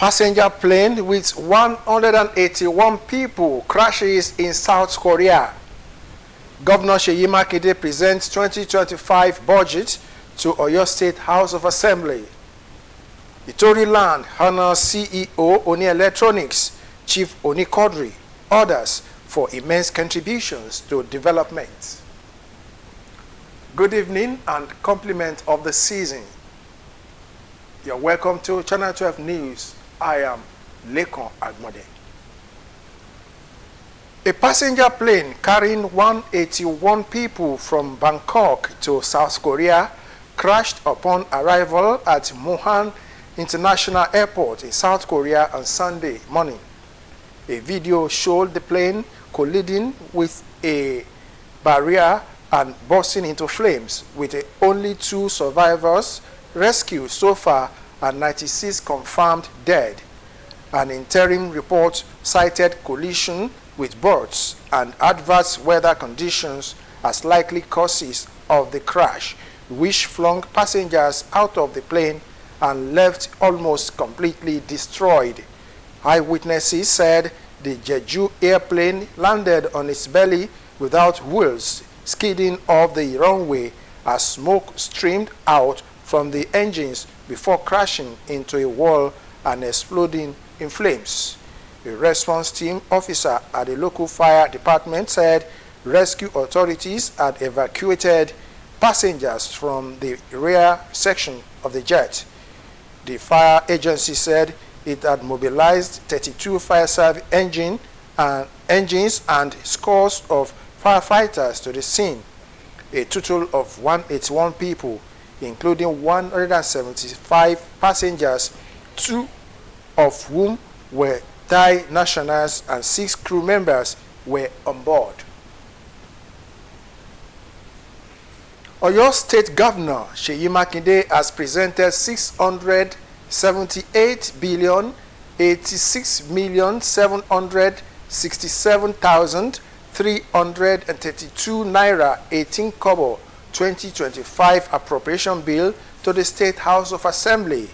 Passenger plane with 181 people crashes in South Korea. Governor Seyi Makinde presents 2025 budget to Oyo State House of Assembly. Itori Land honors CEO Oni Electronics, Chief Oni Kodri, others for immense contributions to development. Good evening and compliment of the season. You're welcome to Channel 12 News. I am Lekon Agmode. A passenger plane carrying 181 people from Bangkok to South Korea crashed upon arrival at Muhan International Airport in South Korea on Sunday morning. A video showed the plane colliding with a barrier and bursting into flames, with only 2 survivors rescued so far and 96 confirmed dead. An interim report cited collision with birds and adverse weather conditions as likely causes of the crash, which flung passengers out of the plane and left almost completely destroyed. Eyewitnesses said the Jeju airplane landed on its belly without wheels, skidding off the runway as smoke streamed out from the engines before crashing into a wall and exploding in flames. A response team officer at the local fire department said rescue authorities had evacuated passengers from the rear section of the jet. The fire agency said it had mobilized 32 fire service engines and scores of firefighters to the scene. A total of 181 people, including 175 passengers, 2 of whom were Thai nationals, and 6 crew members were on board. Oyo State Governor Seyi Makinde has presented 678,086,767,332 naira 18 kobo 2025 appropriation bill to the State House of Assembly.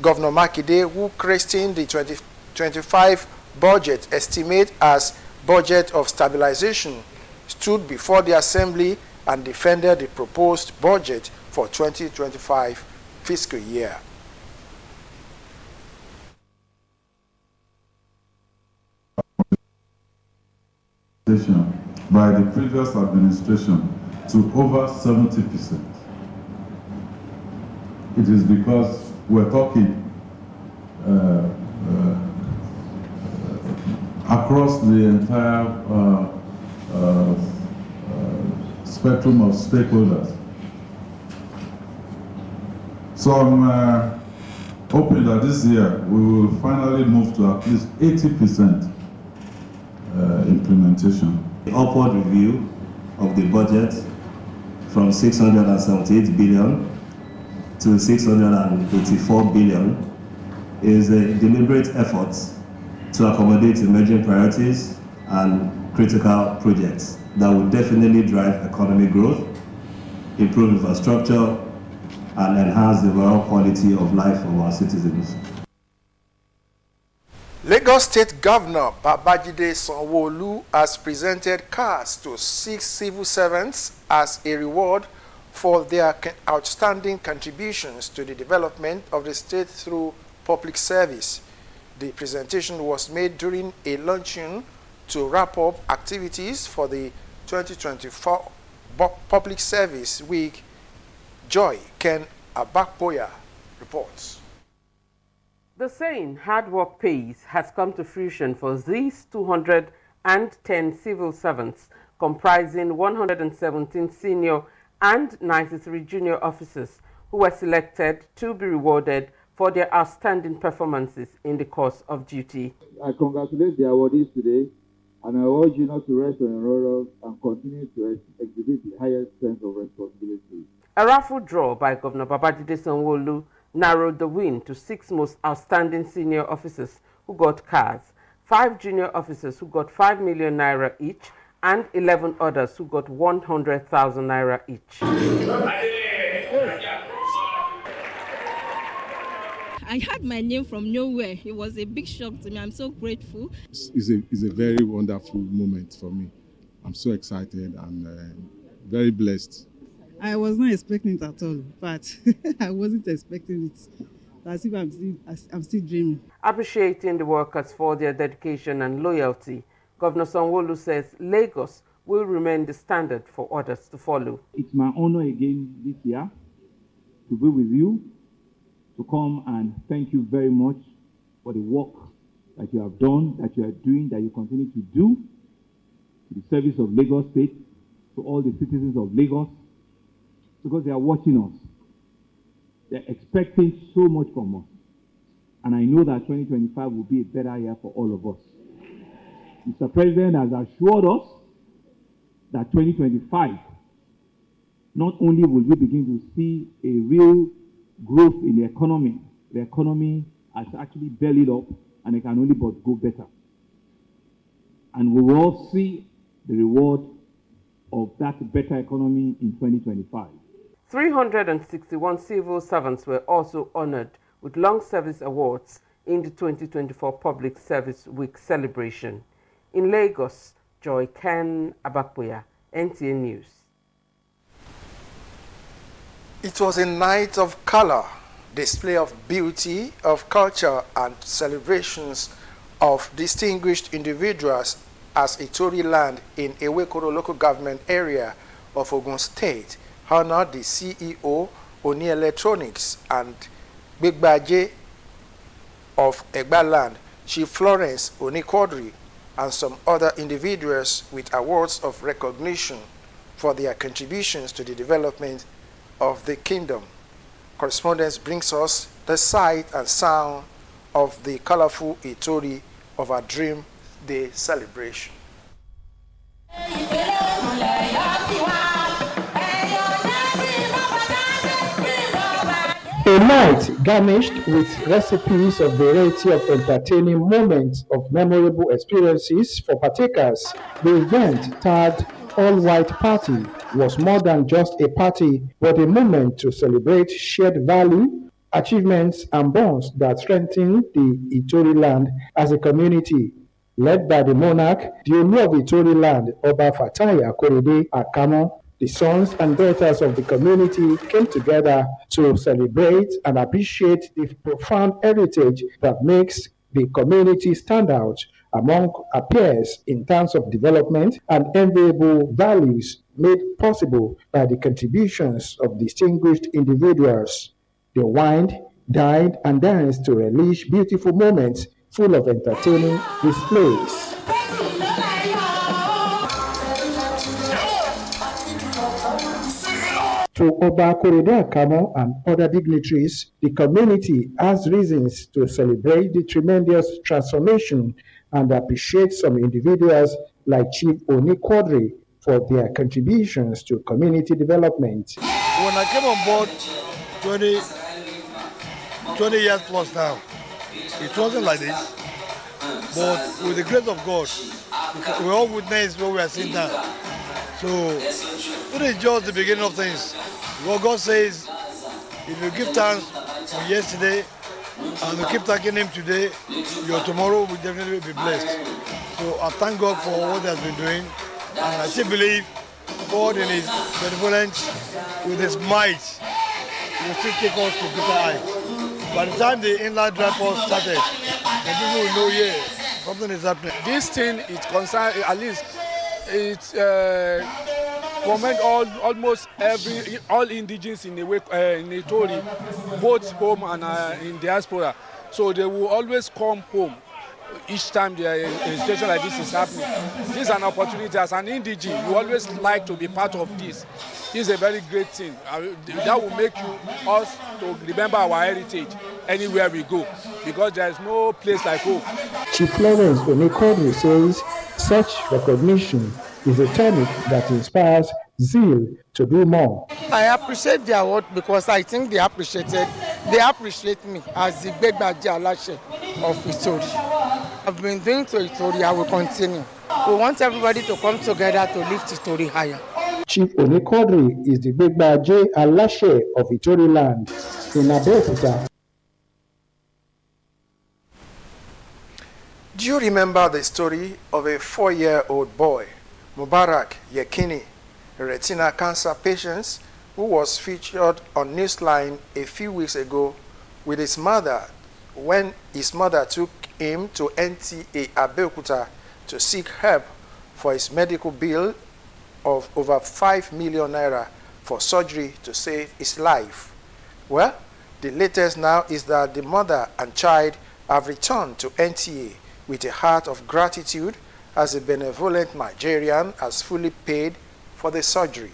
Governor Makinde, who christened the 2025 budget estimate as budget of stabilization, stood before the Assembly and defended the proposed budget for 2025 fiscal year. By the previous administration to over 70%. It is because we're talking across the entire spectrum of stakeholders. So I'm hoping that this year we will finally move to at least 80% implementation. The upward review of the budget from 678 billion to 684 billion is a deliberate effort to accommodate emerging priorities and critical projects that will definitely drive economic growth, improve infrastructure, and enhance the overall quality of life of our citizens. Lagos State Governor Babajide Sanwo-Olu has presented cars to 6 civil servants as a reward for their outstanding contributions to the development of the state through public service. The presentation was made during a luncheon to wrap up activities for the 2024 Public Service Week. Joy Ken Abakpoya reports. The saying, hard work pays, has come to fruition for these 210 civil servants, comprising 117 senior and 93 junior officers, who were selected to be rewarded for their outstanding performances in the course of duty. I congratulate the awardees today, and I urge you not to rest on your laurels and continue to exhibit the highest sense of responsibility. A raffle draw by Governor Babajide Sanwo-Olu narrowed the win to 6 most outstanding senior officers who got cars, 5 junior officers who got 5 million naira each, and 11 others who got 100,000 naira each. I had my name from nowhere. It was a big shock to me. I'm so grateful. It's a very wonderful moment for me. I'm so excited and very blessed. I was not expecting it at all, but I wasn't expecting it. As if I'm still dreaming. Appreciating the workers for their dedication and loyalty, Governor Sanwo-Olu says Lagos will remain the standard for others to follow. It's my honor again this year to be with you, to come and thank you very much for the work that you have done, that you are doing, that you continue to do, to the service of Lagos State, to all the citizens of Lagos, because they are watching us. They're expecting so much from us. And I know that 2025 will be a better year for all of us. Mr. President has assured us that 2025, not only will we begin to see a real growth in the economy has actually bellied up and it can only but go better. And we will all see the reward of that better economy in 2025. 361 civil servants were also honored with long service awards in the 2024 Public Service Week celebration. In Lagos, Joy Ken Abeokuta, NTA News. It was a night of color, display of beauty, of culture, and celebrations of distinguished individuals as Itori land in Abeokuta local government area of Ogun State honored the CEO, Oni Electronics, and Big Baje of Egba land, Chief Florence Oni Quadri, and some other individuals with awards of recognition for their contributions to the development of the kingdom. Correspondence brings us the sight and sound of the colorful Itori of our Dream Day celebration. A night garnished with recipes of variety of entertaining moments of memorable experiences for partakers. The event, tagged All White Party, was more than just a party, but a moment to celebrate shared value, achievements, and bonds that strengthen the Itori land as a community. Led by the monarch, the Olu of Itori land, Oba Fatai Akorede Akamo, the sons and daughters of the community came together to celebrate and appreciate the profound heritage that makes the community stand out among our peers in terms of development and enviable values made possible by the contributions of distinguished individuals. They wined, dined, and danced to relish beautiful moments full of entertaining displays. To Oba Korede Akamo and other dignitaries, the community has reasons to celebrate the tremendous transformation and appreciate some individuals like Chief Oni Quadri for their contributions to community development. When I came on board 20 years plus now, it wasn't like this. But with the grace of God, we all witness what we are seeing now. So it is just the beginning of things. What God says, if you give thanks for yesterday and you keep thanking Him today, your tomorrow will definitely be blessed. So I thank God for what He has been doing, and I still believe God in His benevolence, with His might, will still take us to greater heights. By the time the inland dry port started, the people will know, yeah, something is happening. This thing is concerned, at least it's comment almost all indigenes in Itori, both home and in diaspora. So they will always come home each time a situation like this is happening. This is an opportunity. As an indigene, you always like to be part of this. This is a very great thing. That will make us to remember our heritage anywhere we go, because there is no place like home. Chief Florence Oni Quadri says such recognition is a tonic that inspires zeal to do more. I appreciate the award because I think they appreciate me as the Begbaji Alashe of Itori. I've been doing to Itori, I will continue. We want everybody to come together to lift Itori higher. Chief Oni Quadri is the Begbaji Alashe of Itori land in Abeokuta. Do you remember the story of a 4-year-old boy, Mubarak Yekini, a retina cancer patient who was featured on Newsline a few weeks ago with his mother when his mother took him to NTA Abeokuta to seek help for his medical bill of over 5 million naira for surgery to save his life? Well, the latest now is that the mother and child have returned to NTA with a heart of gratitude as a benevolent Nigerian has fully paid for the surgery.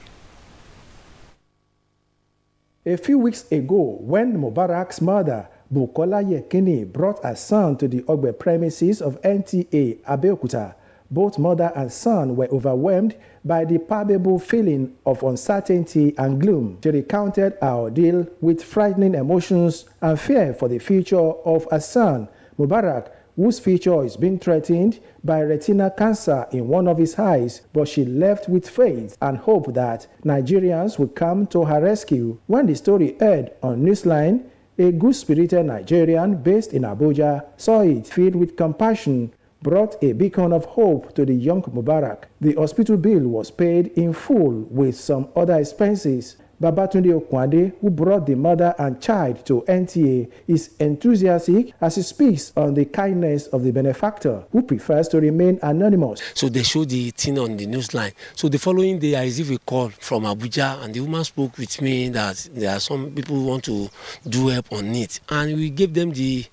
A few weeks ago, when Mubarak's mother, Bukola Yekini, brought her son to the Ogbe premises of NTA Abeokuta, both mother and son were overwhelmed by the palpable feeling of uncertainty and gloom. She recounted her ordeal with frightening emotions and fear for the future of her son, Mubarak, whose future is being threatened by retinal cancer in one of his eyes, but she left with faith and hope that Nigerians will come to her rescue. When the story aired on Newsline, a good-spirited Nigerian based in Abuja saw it, filled with compassion, brought a beacon of hope to the young Mubarak. The hospital bill was paid in full with some other expenses. Babatunde Okwade, who brought the mother and child to NTA, is enthusiastic as he speaks on the kindness of the benefactor, who prefers to remain anonymous. So they showed the thing on the newsline. So the following day, I received a call from Abuja, and the woman spoke with me that there are some people who want to do help on it. And we gave them the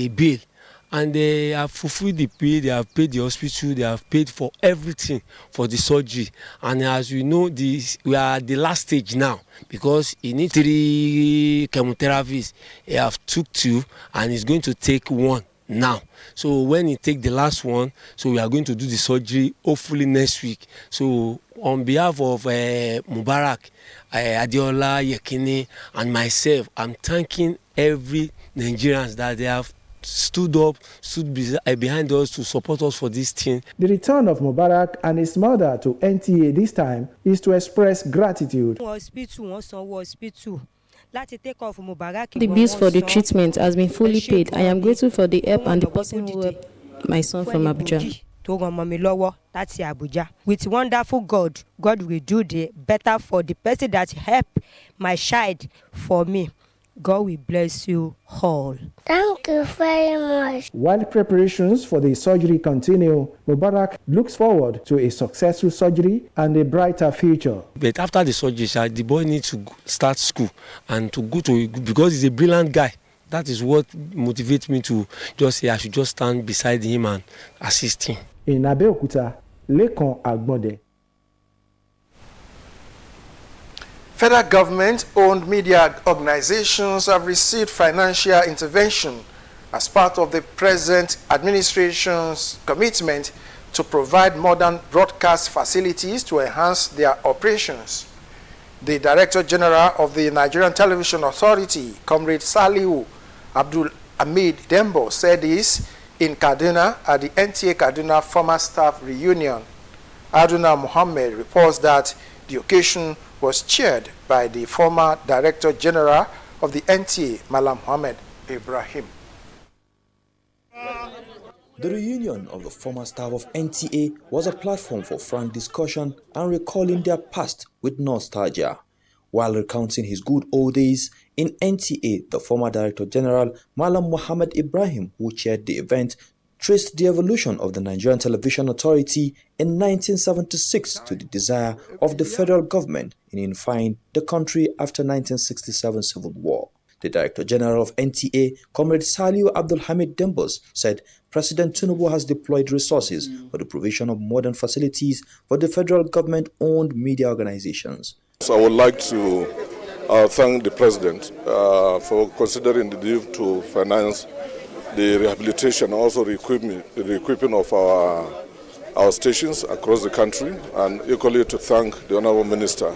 bill. And they have fulfilled the bill, they have paid the hospital, they have paid for everything for the surgery. And as we know, we are at the last stage now because he needs 3 chemotherapies. He have took 2 and he's going to take 1 now. So when he take the last one, so we are going to do the surgery hopefully next week. So on behalf of Mubarak, Adeola, Yekini, and myself, I'm thanking every Nigerians that they have stood behind us to support us for this thing. The return of Mubarak and his mother to NTA this time is to express gratitude. The bills for the treatment has been fully paid. I am grateful for the help and the person who helped my son from Abuja. With wonderful God will do the better for the person that helped my child for me. God will bless you all. Thank you very much. While preparations for the surgery continue, Mubarak looks forward to a successful surgery and a brighter future. But after the surgery, the boy needs to start school and to go to, because he's a brilliant guy. That is what motivates me to just say I should just stand beside him and assist him. In Abeokuta, Lekon Agbonde. Federal government-owned media organizations have received financial intervention as part of the present administration's commitment to provide modern broadcast facilities to enhance their operations. The Director General of the Nigerian Television Authority, Comrade Salihu Abdul Hamid Dembo, said this in Kaduna at the NTA Kaduna former staff reunion. Aduna Mohammed reports that the occasion was chaired by the former Director General of the NTA, Malam Muhammad Ibrahim. The reunion of the former staff of NTA was a platform for frank discussion and recalling their past with nostalgia. While recounting his good old days in NTA, the former Director General, Malam Muhammad Ibrahim, who chaired the event, traced the evolution of the Nigerian Television Authority in 1976 to the desire of the federal government in unifying the country after 1967 Civil War. The Director General of NTA, Comrade Salihu Abdul Hamid Dembos, said President Tinubu has deployed resources for the provision of modern facilities for the federal government-owned media organizations. So I would like to thank the President for considering the need to finance the rehabilitation, also the equipping of our stations across the country, and equally to thank the Honourable Minister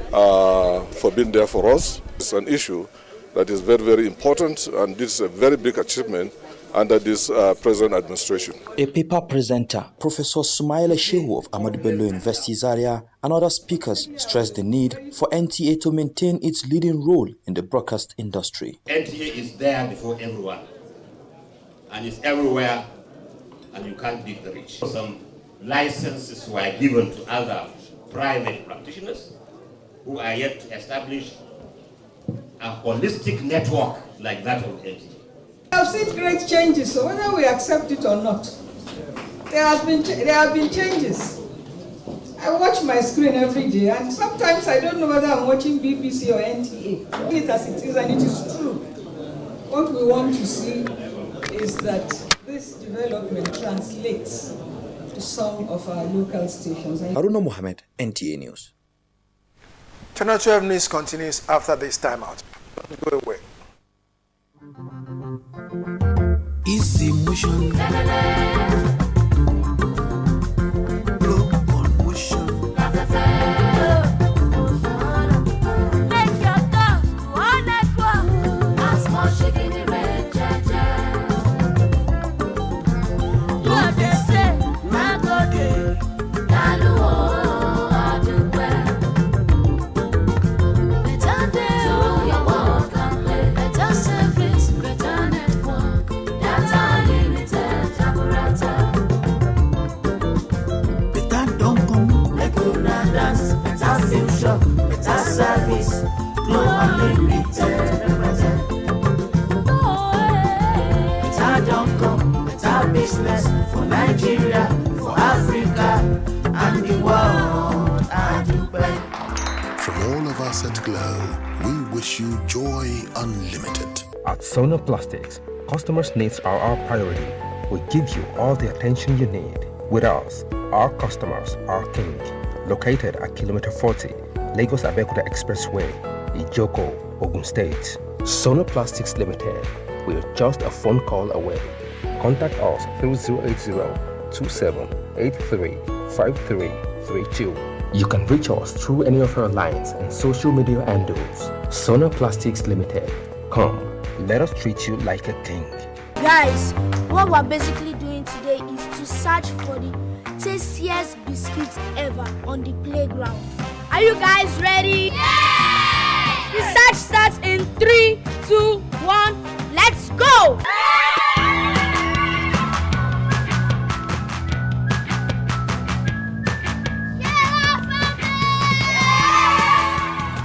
for being there for us. It's an issue that is very, very important, and this is a very big achievement under this present administration. A paper presenter, Professor Sumaila Shehu of Ahmadu Bello University Zaria, and other speakers stressed the need for NTA to maintain its leading role in the broadcast industry. NTA is there before everyone. and it's everywhere, and you can't beat the rich. Some licenses were given to other private practitioners who are yet to establish a holistic network like that of NTA. I've seen great changes, so whether we accept it or not, there have been changes. I watch my screen every day, and sometimes I don't know whether I'm watching BBC or NTA. It as it is, and it is true. What we want to see is that this development translates to some of our local stations. Haruna Mohammed, NTA News. Channel 12 News continues after this timeout. Don't go away. Easy motion. Blow on motion. Make your thoughts to one network. As more shaking the red what they say, my God, Daluo, Adupe. Better day, your work and play. Better service, better network. Data limited, Jaburata. Better don't come. Make una dance, better future, better service. Glow unlimited, represent. Better don't come, better business for Nigeria, for Africa, and the world. From all of us at Glow, we wish you joy unlimited. At Sona Plastics, customers' needs are our priority. We give you all the attention you need. With us, our customers are king. Located at kilometer 40, Lagos Abeokuta Expressway, Ijoko, Ogun State. Sona Plastics Limited. We are just a phone call away. Contact us through 080-2783-5332. You can reach us through any of our lines and social media handles. Sona Plastics Limited. Come, let us treat you like a king. Guys, what we're basically doing today is to search for the tastiest biscuits ever on the playground. Are you guys ready? Yeah! The search starts in 3, 2, 1, let's go!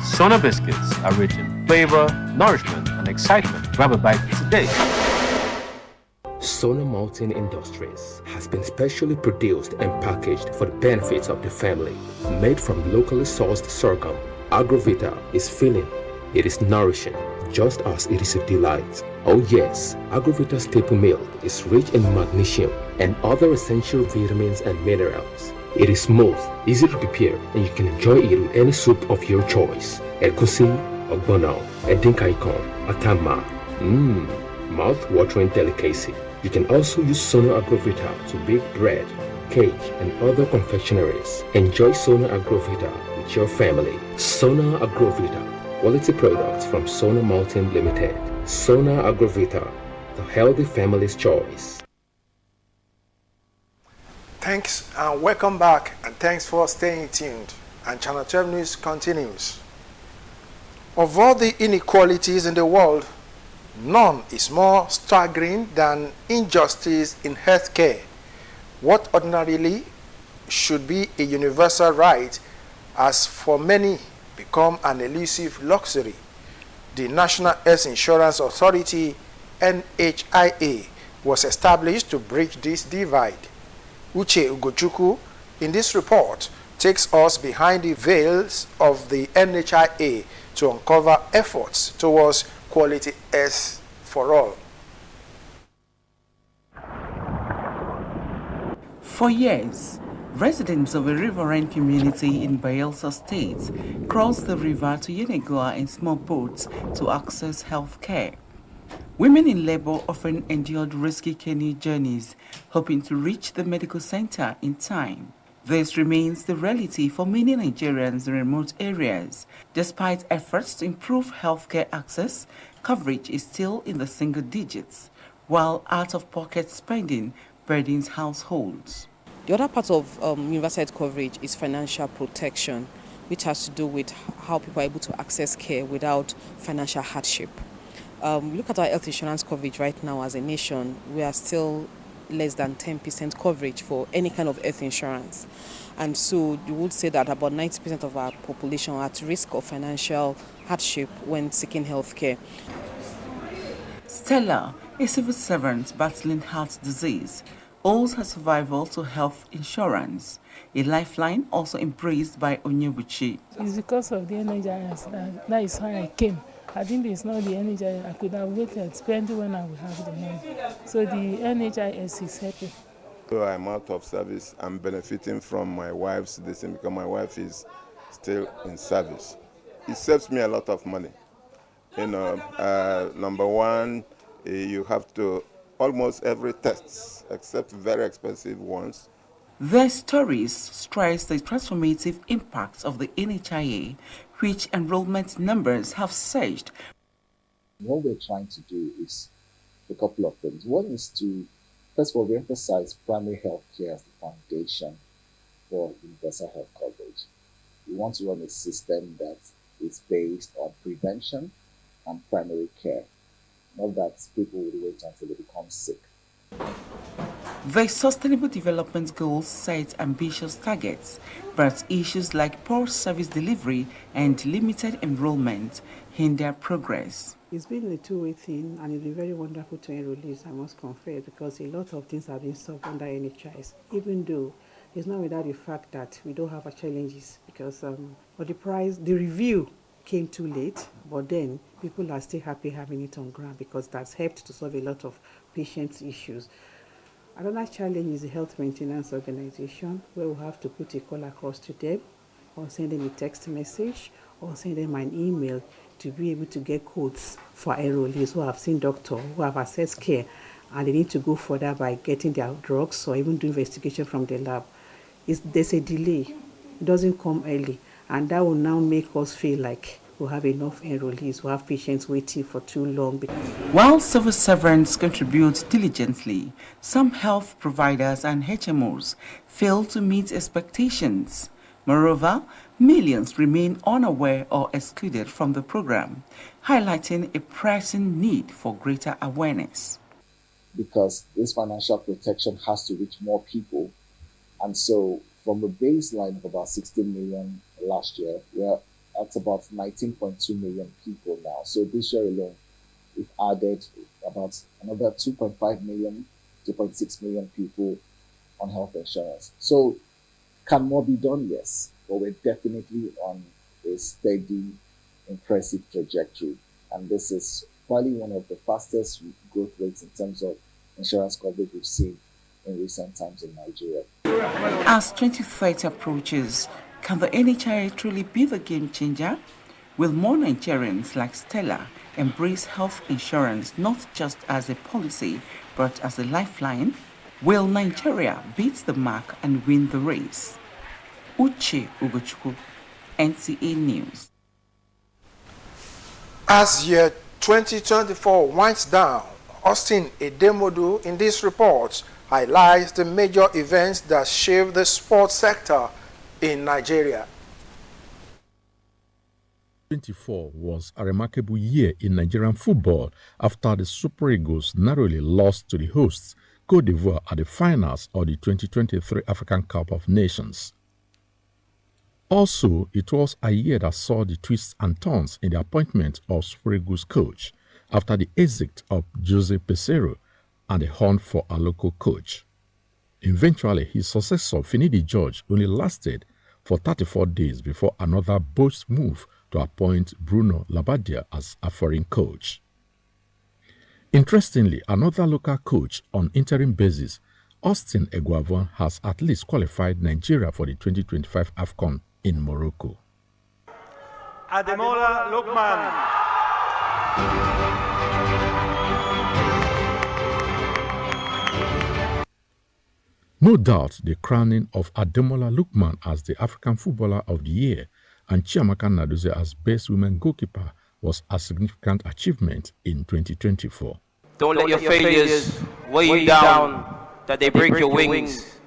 Sona biscuits are rich in flavor, nourishment, and excitement. Grab a bite today. Sona Mountain Industries has been specially produced and packaged for the benefits of the family. Made from locally sourced sorghum, Agrovita is filling. It is nourishing, just as it is a delight. Oh yes, Agrovita staple milk is rich in magnesium and other essential vitamins and minerals. It is smooth, easy to prepare, and you can enjoy it with any soup of your choice. Egusi, ogbono, edinkaikon, atama. Mouth-watering delicacy. You can also use Sona Agrovita to bake bread, cake, and other confectionaries. Enjoy Sona Agrovita with your family. Sona Agrovita, quality products from Sona Mountain Limited. Sona Agrovita, the healthy family's choice. Thanks and welcome back, and thanks for staying tuned. And Channel 12 News continues. Of all the inequalities in the world, none is more staggering than injustice in healthcare. What ordinarily should be a universal right has for many become an elusive luxury. The National Health Insurance Authority, NHIA, was established to bridge this divide. Uche Ugochukwu, in this report, takes us behind the veils of the NHIA to uncover efforts towards quality health for all. For years, residents of a riverine community in Bayelsa State crossed the river to Yenagoa in small boats to access health care. Women in labor often endured risky canoe journeys, hoping to reach the medical center in time. This remains the reality for many Nigerians in remote areas. Despite efforts to improve healthcare access, coverage is still in the single digits, while out-of-pocket spending burdens households. The other part of universal health coverage is financial protection, which has to do with how people are able to access care without financial hardship. Look at our health insurance coverage right now as a nation. We are still less than 10% coverage for any kind of health insurance. And so you would say that about 90% of our population are at risk of financial hardship when seeking health care. Stella, a civil servant battling heart disease, owes her survival to health insurance, a lifeline also embraced by Onyebuchi. It's because of the NHIS that is why I came. I think it's not the NHIS. I could have waited, spending when I will have the money. So the NHIS is helping. So I'm out of service. I'm benefiting from my wife's decision because my wife is still in service. It saves me a lot of money. You know, number one, you have to almost every test, except very expensive ones. Their stories stress the transformative impact of the NHIA, which enrollment numbers have surged. What we're trying to do is a couple of things. One is to, first of all, we emphasize primary health care as the foundation for universal health coverage. We want to run a system that is based on prevention and primary care, not that people will wait until they become sick. The Sustainable Development Goals set ambitious targets, but issues like poor service delivery and limited enrollment hinder progress. It's been a two-way thing, and it's been very wonderful to enrollees, I must confess, because a lot of things have been solved under NHIS, even though it's not without the fact that we don't have our challenges, because for the price, the review came too late, but then people are still happy having it on ground because that's helped to solve a lot of patients' issues. Another challenge is the health maintenance organization, where we have to put a call across to them, or send them a text message, or send them an email to be able to get codes for enrollees who have seen doctor, who have accessed care, and they need to go further by getting their drugs or even do investigation from the lab. There's a delay. It doesn't come early, and that will now make us feel like we have enough enrollees, we have patients waiting for too long. While civil servants contribute diligently, some health providers and HMOs fail to meet expectations. Moreover, millions remain unaware or excluded from the program, highlighting a pressing need for greater awareness. Because this financial protection has to reach more people, and so from a baseline of about 16 million last year, we're at about 19.2 million people now. So this year alone, we've added about another 2.5 million, 2.6 million people on health insurance. So can more be done? Yes, but we're definitely on a steady, impressive trajectory. And this is probably one of the fastest growth rates in terms of insurance coverage we've seen in recent times in Nigeria. As 2030 approaches, can the NHIA truly be the game changer? Will more Nigerians like Stella embrace health insurance not just as a policy, but as a lifeline? Will Nigeria beat the mark and win the race? Uche Ugochukwu, NTA News. As year 2024 winds down, Austin Edemodu in this report highlights the major events that shape the sports sector in Nigeria. 2024 was a remarkable year in Nigerian football after the Super Eagles narrowly lost to the hosts, Côte d'Ivoire, at the finals of the 2023 African Cup of Nations. Also, it was a year that saw the twists and turns in the appointment of Super Eagles coach after the exit of Jose Peseiro and the hunt for a local coach. Eventually, his successor, Finidi George, only lasted for 34 days before another bold move to appoint Bruno Labbadia as a foreign coach. Interestingly, another local coach on interim basis, Austin Eguavoen, has at least qualified Nigeria for the 2025 AFCON in Morocco. Ademola Lookman. No doubt the crowning of Ademola Lookman as the African Footballer of the Year and Chiamaka Nnadozie as Best Women Goalkeeper was a significant achievement in 2024. Don't let your failures weigh you down, that they break your wings.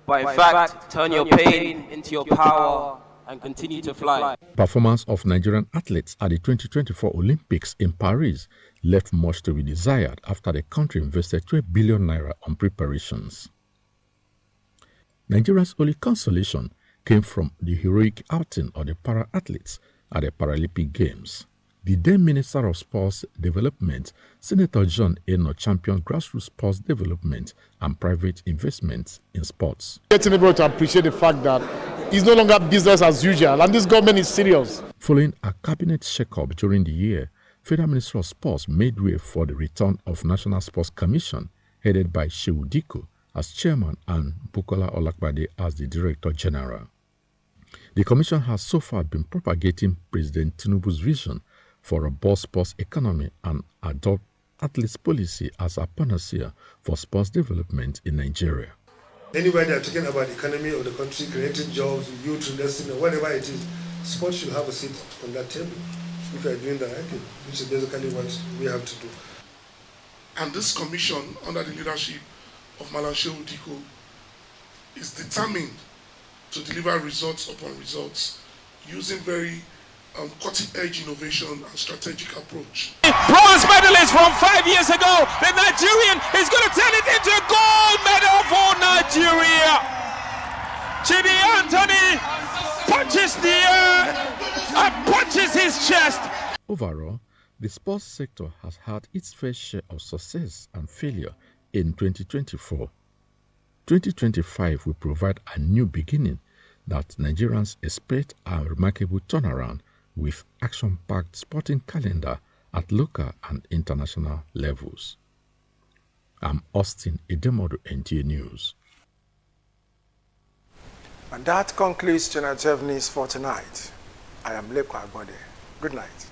But in fact, turn your pain into your power and continue to fly. Performance of Nigerian athletes at the 2024 Olympics in Paris left much to be desired after the country invested 12 billion naira on preparations. Nigeria's only consolation came from the heroic outing of the para-athletes at the Paralympic Games. The then Minister of Sports Development, Senator John Eno, championed grassroots sports development and private investments in sports. Getting able to appreciate the fact that it's no longer business as usual, and this government is serious. Following a cabinet shake-up during the year, Federal Minister of Sports made way for the return of National Sports Commission, headed by Shehu Diko as chairman and Bukola Olakbade as the director general. The commission has so far been propagating President Tinubu's vision for a robust sports economy and adopt athletes policy as a panacea for sports development in Nigeria. Anywhere they are talking about the economy of the country, creating jobs, youth investing, or whatever it is, sports should have a seat on that table if you are doing the right thing, which is basically what we have to do. And this commission, under the leadership of Malam Shehu Diko, is determined to deliver results upon results using very cutting-edge innovation and strategic approach. Bronze medalist from 5 years ago, the Nigerian is going to turn it into a gold medal for Nigeria. Chidi Anthony punches the air and punches his chest. Overall, the sports sector has had its fair share of success and failure in 2024. 2025 will provide a new beginning that Nigerians expect a remarkable turnaround with action-packed sporting calendar at local and international levels. I'm Austin Edemodu, NTA News. And that concludes Channel 12 News for tonight. I am Leko Agbode. Good night.